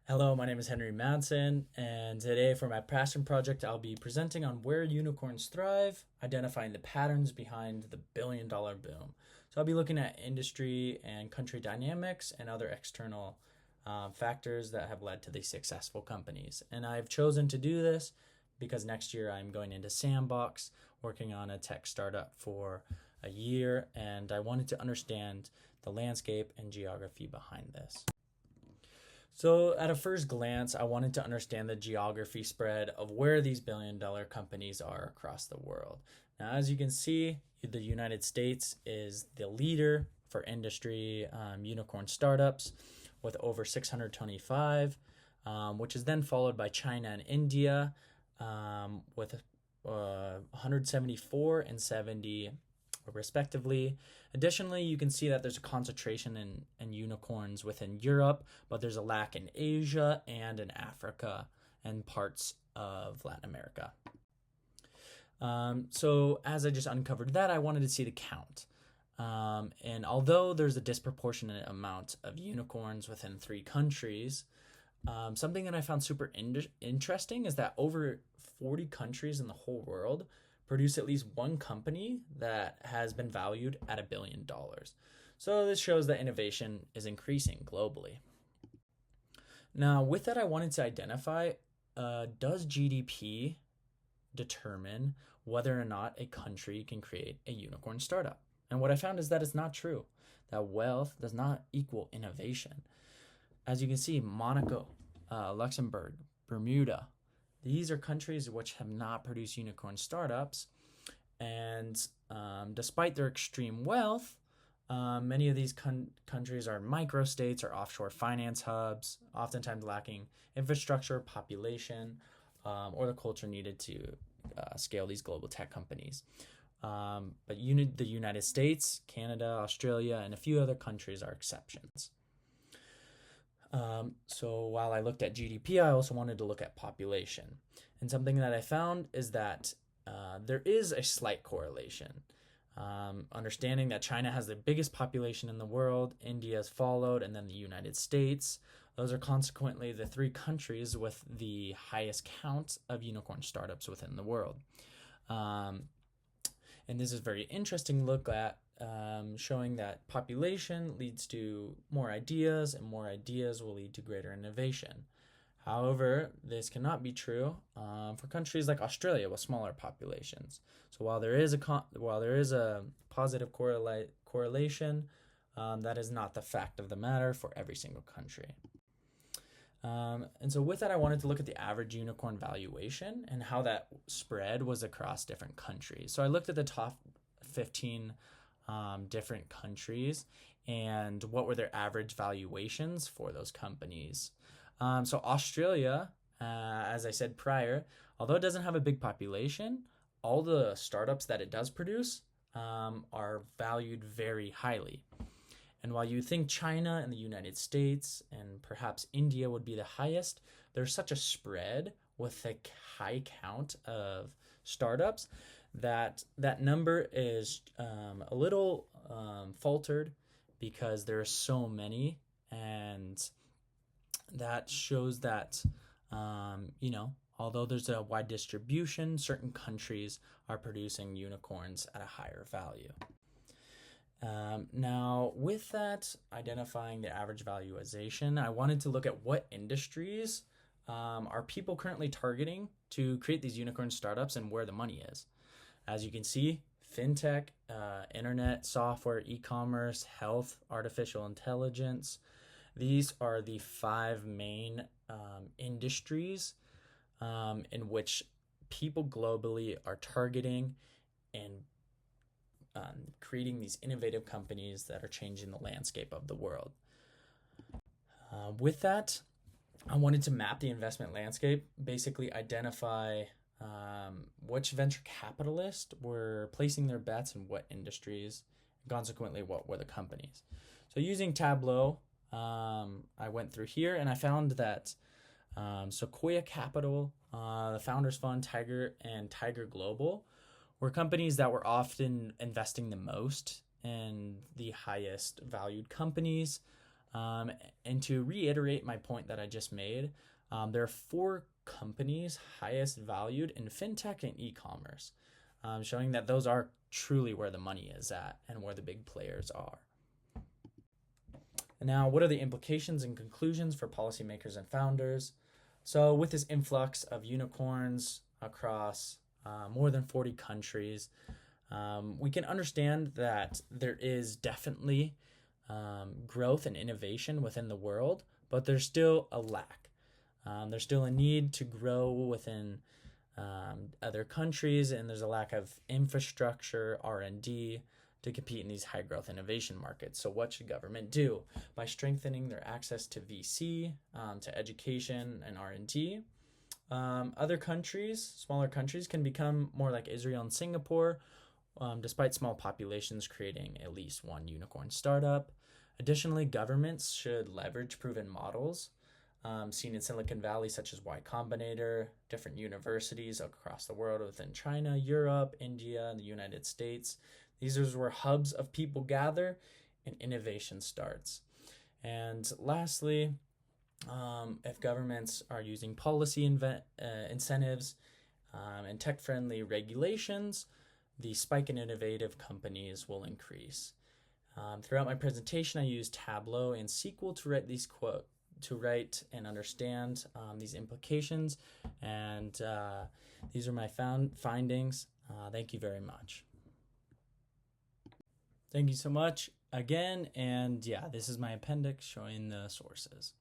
Hello, my name is Henry Madsen, and today for my passion project, I'll be presenting on where unicorns thrive, identifying the patterns behind the billion-dollar boom. So I'll be looking at industry and country dynamics and other external factors that have led to these successful companies. And I've chosen to do this because next year I'm going into Sandbox, working on a tech startup for a year, and I wanted to understand the landscape and geography behind this. So, at a first glance, I wanted to understand the geography spread of where these billion-dollar companies are across the world. Now, as you can see, the United States is the leader for industry unicorn startups with over 625, which is then followed by China and India with 174 and 70 respectively. Additionally, you can see that there's a concentration in unicorns within Europe, but there's a lack in Asia and in Africa and parts of Latin America. So as I just uncovered that, I wanted to see the count. And although there's a disproportionate amount of unicorns within 3 countries, something that I found super interesting is that over 40 countries in the whole world produce at least one company that has been valued at $1 billion. So this shows that innovation is increasing globally. Now, with that, I wanted to identify, does GDP determine whether or not a country can create a unicorn startup? And what I found is that it's not true, that wealth does not equal innovation. As you can see, Monaco, Luxembourg, Bermuda, these are countries which have not produced unicorn startups, and despite their extreme wealth, many of these countries are microstates or offshore finance hubs, oftentimes lacking infrastructure, population, or the culture needed to scale these global tech companies. But the United States, Canada, Australia, and a few other countries are exceptions. So while I looked at GDP, I also wanted to look at population. And something that I found is that there is a slight correlation. Understanding that China has the biggest population in the world, India has followed, and then the United States. Those are consequently the 3 countries with the highest count of unicorn startups within the world. And this is a very interesting look at showing that population leads to more ideas, and more ideas will lead to greater innovation. However, this cannot be true for countries like Australia with smaller populations. So while there is a positive correlation, that is not the fact of the matter for every single country. And so with that, I wanted to look at the average unicorn valuation and how that spread was across different countries. So I looked at the top 15 different countries and what were their average valuations for those companies. So Australia, as I said prior, although it doesn't have a big population, all the startups that it does produce are valued very highly. And while you think China and the United States and perhaps India would be the highest, there's such a spread with a high count of startups that number is a little faltered because there are so many, and that shows that although there's a wide distribution, certain countries are producing unicorns at a higher value. Now, with that, identifying the average valuation, I wanted to look at what industries are people currently targeting to create these unicorn startups and where the money is. As you can see, fintech, internet, software, e-commerce, health, artificial intelligence. These are the 5 main industries in which people globally are targeting and creating these innovative companies that are changing the landscape of the world. With that, I wanted to map the investment landscape, basically identify which venture capitalists were placing their bets in what industries, and consequently what were the companies. So using Tableau, I went through here and I found that Sequoia Capital, the Founders Fund, Tiger, and Tiger Global were companies that were often investing the most in the highest valued companies. And to reiterate my point that I just made, there are 4 companies highest valued in fintech and e-commerce, showing that those are truly where the money is at and where the big players are. And now, what are the implications and conclusions for policymakers and founders? So with this influx of unicorns across more than 40 countries, we can understand that there is definitely growth and innovation within the world, but there's still a lack. There's still a need to grow within other countries, and there's a lack of infrastructure, R&D, to compete in these high growth innovation markets. So what should government do? By strengthening their access to VC, to education and R&D. Other countries, smaller countries, can become more like Israel and Singapore, despite small populations creating at least one unicorn startup. Additionally, governments should leverage proven models seen in Silicon Valley, such as Y Combinator, different universities across the world within China, Europe, India, and the United States. These are where hubs of people gather and innovation starts. And lastly, if governments are using policy incentives and tech-friendly regulations, the spike in innovative companies will increase. Throughout my presentation, I used Tableau and SQL to write and understand these implications, and these are my findings. Thank you very much. Thank you so much again, and yeah, this is my appendix showing the sources.